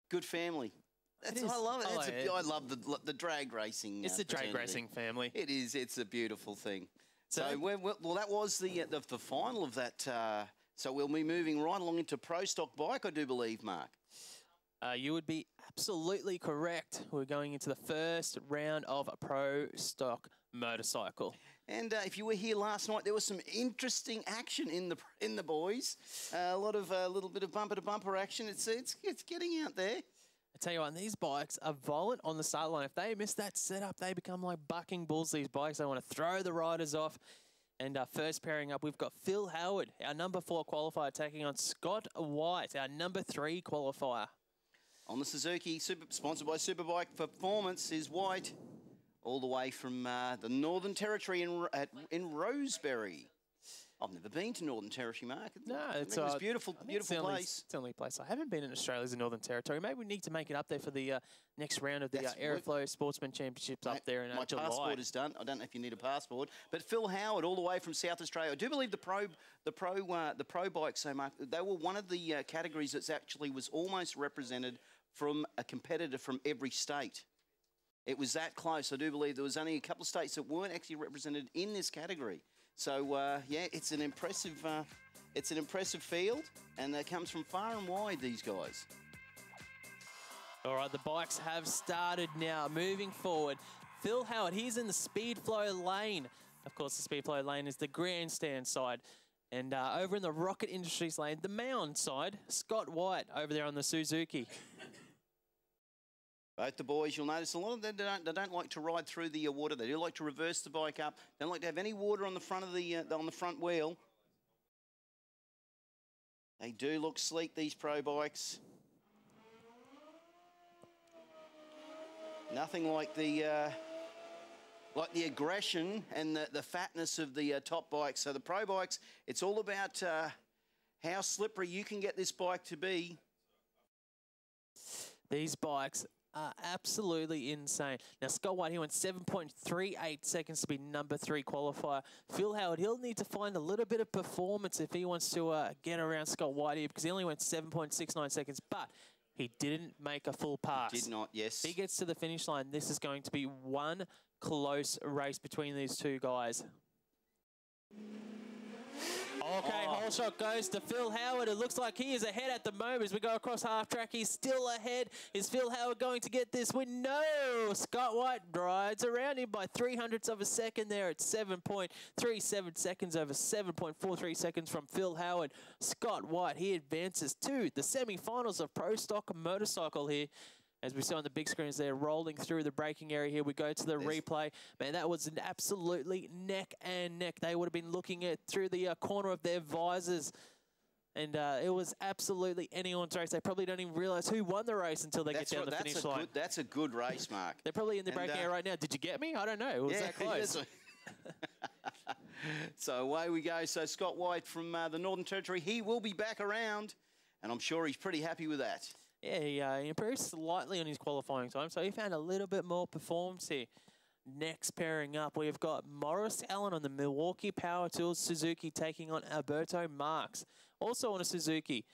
Good family. I love it. I love the drag racing. It's the drag racing family. It is. It's a beautiful thing. So well, that was the final of that. So we'll be moving right along into Pro Stock Bike, I do believe, Mark. You would be absolutely correct. We're going into the first round of a Pro Stock Motorcycle. And if you were here last night, there was some interesting action in the boys. A lot of little bit of bumper to bumper action. It's getting out there. I tell you what, these bikes are violent on the start line. If they miss that setup, they become like bucking bulls, these bikes. They want to throw the riders off. And first pairing up, we've got Phil Howard, our number 4 qualifier, taking on Scott White, our number 3 qualifier. On the Suzuki, sponsored by Superbike Performance, is White, all the way from the Northern Territory in Rosebery. I've never been to Northern Territory, Mark. No, it's a beautiful place. It's the only place I haven't been in Australia is the Northern Territory. Maybe we need to make it up there for the next round of the Aeroflow Sportsman Championships up there in July. My passport is done. I don't know if you need a passport, but Phil Howard, all the way from South Australia. I do believe the pro bike, so Mark, they were one of the categories that actually was almost represented from a competitor from every state. It was that close. I do believe there was only a couple of states that weren't actually represented in this category. So yeah, it's an impressive field, and it comes from far and wide, these guys. All right, the bikes have started now. Moving forward, Phil Howard, he's in the Speedflow lane. Of course, the Speedflow lane is the grandstand side. And over in the Rocket Industries lane, the Mound side, Scott White over there on the Suzuki. Both the boys, you'll notice a lot of them, they don't like to ride through the water. They do like to reverse the bike up. They don't like to have any water on the front of the front wheel. They do look sleek, these pro bikes. Nothing like the aggression and the fatness of the top bikes. So the pro bikes, it's all about how slippery you can get this bike to be. These bikes are absolutely insane. Now, Scott White, he went 7.38 seconds to be number 3 qualifier. Phil Howard, he'll need to find a little bit of performance if he wants to get around Scott White here, because he only went 7.69 seconds, but he didn't make a full pass. He did not, yes. If he gets to the finish line, this is going to be one close race between these two guys. Okay, whole shot goes to Phil Howard. It looks like he is ahead at the moment as we go across half track. He's still ahead. Is Phil Howard going to get this win? No! Scott White rides around him by 0.03 of a second there at 7.37 seconds over 7.43 seconds from Phil Howard. Scott White, he advances to the semi-finals of Pro Stock Motorcycle here. As we see on the big screens there, rolling through the braking area here. We go to the replay. Man, that was an absolutely neck and neck. They would have been looking at through the corner of their visors. And it was absolutely anyone's race. They probably don't even realise who won the race until they get down the finish line. That's a good race, Mark. They're probably in the braking area right now. Did you get me? I don't know. It was that close. So away we go. So Scott White from the Northern Territory, he will be back around. And I'm sure he's pretty happy with that. Yeah, he improved slightly on his qualifying time, so he found a little bit more performance here. Next pairing up, we've got Morris Allen on the Milwaukee Power Tools Suzuki taking on Alberto Marks, also on a Suzuki.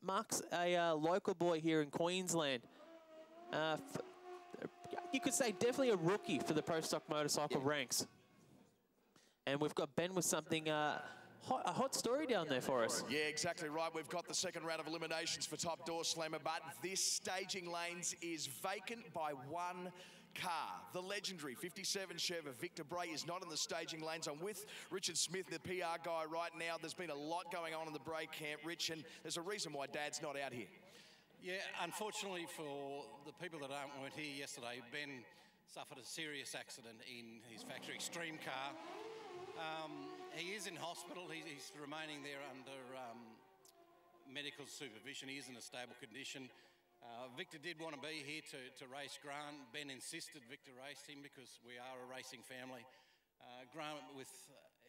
Marks, a local boy here in Queensland. You could say definitely a rookie for the Pro Stock Motorcycle ranks. And we've got Ben with something... a hot story down there for us. Yeah, exactly right. We've got the second round of eliminations for Top Door Slammer, but this staging lanes is vacant by one car. The legendary 57 Chevy Victor Bray is not in the staging lanes. I'm with Richard Smith, the PR guy, right now. There's been a lot going on in the Bray camp, Rich, and there's a reason why Dad's not out here. Yeah, unfortunately for the people that weren't here yesterday, Ben suffered a serious accident in his factory extreme car. He is in hospital. He's remaining there under medical supervision. He is in a stable condition. Victor did want to be here to race Grant. Ben insisted Victor race him because we are a racing family. Grant,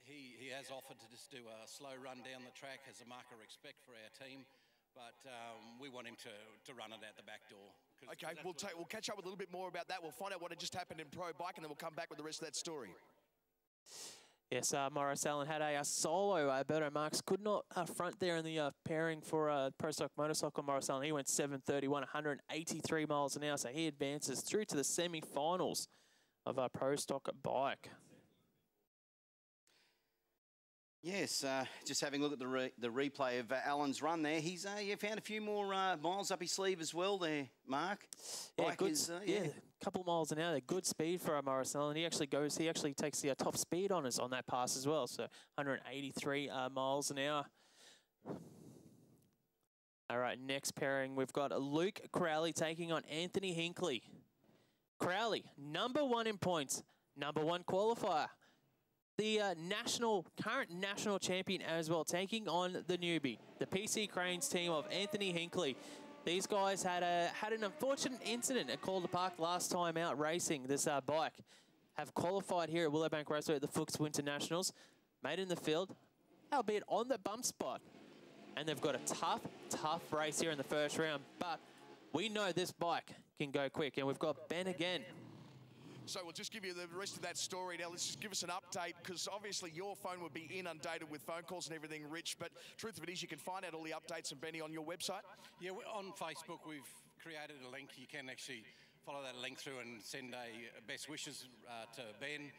he has offered to just do a slow run down the track as a mark of respect for our team, but we want him to run it out the back door. Okay, we'll catch up with a little bit more about that. We'll find out what had just happened in Pro Bike, and then we'll come back with the rest of that story. Yes, Morris Allen had a solo. Alberto Marks could not front there in the pairing for Pro Stock Motorcycle. Morris Allen, he went 7:31, 183 miles an hour, so he advances through to the semi-finals of our Pro Stock bike. Yes, just having a look at the replay of Allen's run there. He's found a few more miles up his sleeve as well there, Mark. Yeah, Bike good, is, a couple miles an hour. They're good speed for Morris Allen. He actually takes the top speed on us on that pass as well. So 183 miles an hour. All right, next pairing, we've got Luke Crowley taking on Anthony Hinckley. Crowley, #1 in points, #1 qualifier. The current national champion as well, taking on the newbie, the PC Cranes team of Anthony Hinckley. These guys had an unfortunate incident at Calder Park last time out racing this bike. Have qualified here at Willowbank Raceway at the Fuchs Winter Nationals, made in the field, albeit on the bump spot. And they've got a tough race here in the first round, but we know this bike can go quick, and we've got Ben again. So we'll just give you the rest of that story now. Let's just give us an update, because obviously your phone would be inundated with phone calls and everything, Rich, but truth of it is you can find out all the updates and Benny on your website. Yeah, on Facebook we've created a link. You can actually follow that link through and send a best wishes to Ben.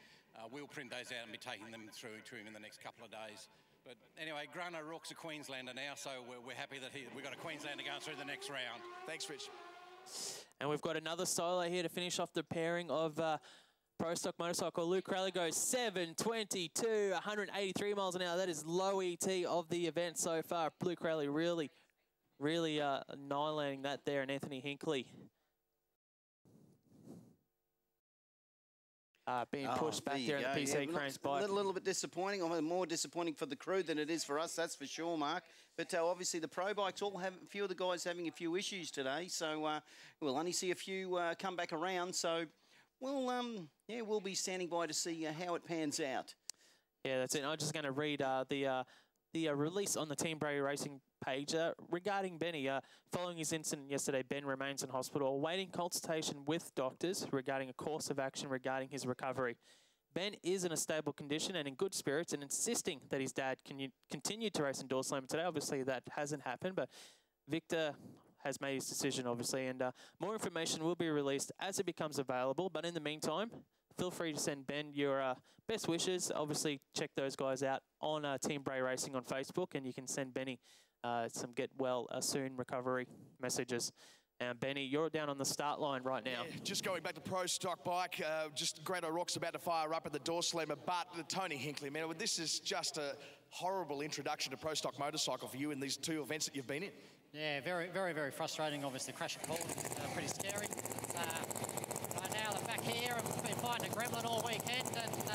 We'll print those out and be taking them through to him in the next couple of days. But anyway, Grant O'Rourke's a Queenslander now, so we're happy that we've got a Queenslander going through the next round. Thanks, Rich. And we've got another solo here to finish off the pairing of Pro Stock Motorcycle. Luke Crowley goes 7:22, 183 miles an hour. That is low ET of the event so far. Luke Crowley really annihilating that there, and Anthony Hinckley being pushed back there in the PC Cranes bike. A little bit disappointing, or more disappointing for the crew than it is for us, that's for sure, Mark. But obviously the pro bikes all have a few of the guys having a few issues today, so we'll only see a few come back around. So we'll be standing by to see how it pans out. Yeah, that's it. I'm just going to read the release on the Team Bray Racing page regarding Benny. Following his incident yesterday, Ben remains in hospital awaiting consultation with doctors regarding a course of action regarding his recovery. Ben is in a stable condition and in good spirits, and insisting that his dad continue to race in Door Slam today. Obviously, that hasn't happened, but Victor has made his decision, obviously, and more information will be released as it becomes available. But in the meantime, feel free to send Ben your best wishes. Obviously, check those guys out on Team Bray Racing on Facebook, and you can send Benny some get well soon recovery messages. And Benny, you're down on the start line right now. Yeah, just going back to Pro Stock Bike, just Grant O'Rourke's about to fire up at the door slammer, but Tony Hinckley, man, this is just a horrible introduction to Pro Stock Motorcycle for you in these two events that you've been in. Yeah, very frustrating. Obviously, crash at Calder, pretty scary. Right now, they're back here, and we've been fighting a gremlin all weekend, and